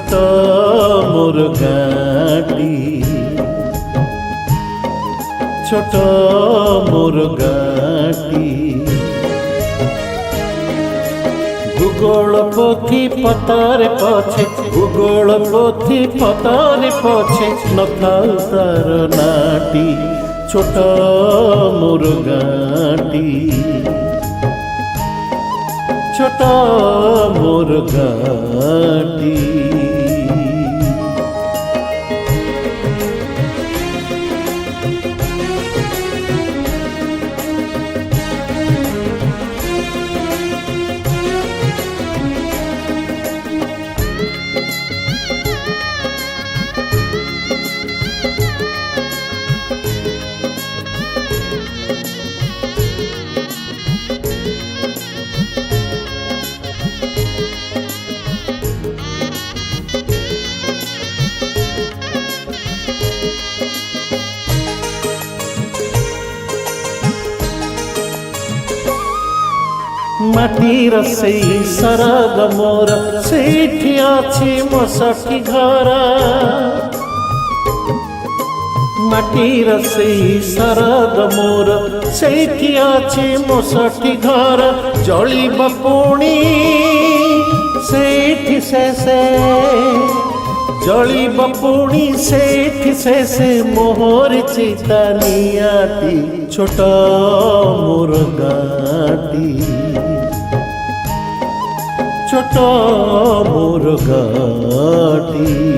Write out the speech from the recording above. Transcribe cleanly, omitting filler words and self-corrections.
ছোট মোর গাটি ছোট মোর গাটি ভূগোল পোথি পতারে পছে ভূগোল পোথি পতারে পছে নথাও তার নাটি ছোট মোর গাটি ছোট মোর গাটি মাটির সেই সরগ মোর সেইঠি আছে মশাটি ঘরা মাটির সেই সরগ মোর সেইঠি আছে মশাটি ঘরা জলিব পুଣି সেইঠি শেষে জলিব পুଣି সেইঠি শেষে মোহর চিতা নিয়াটি ছোট মোর গাটি ছোট মোর গাটি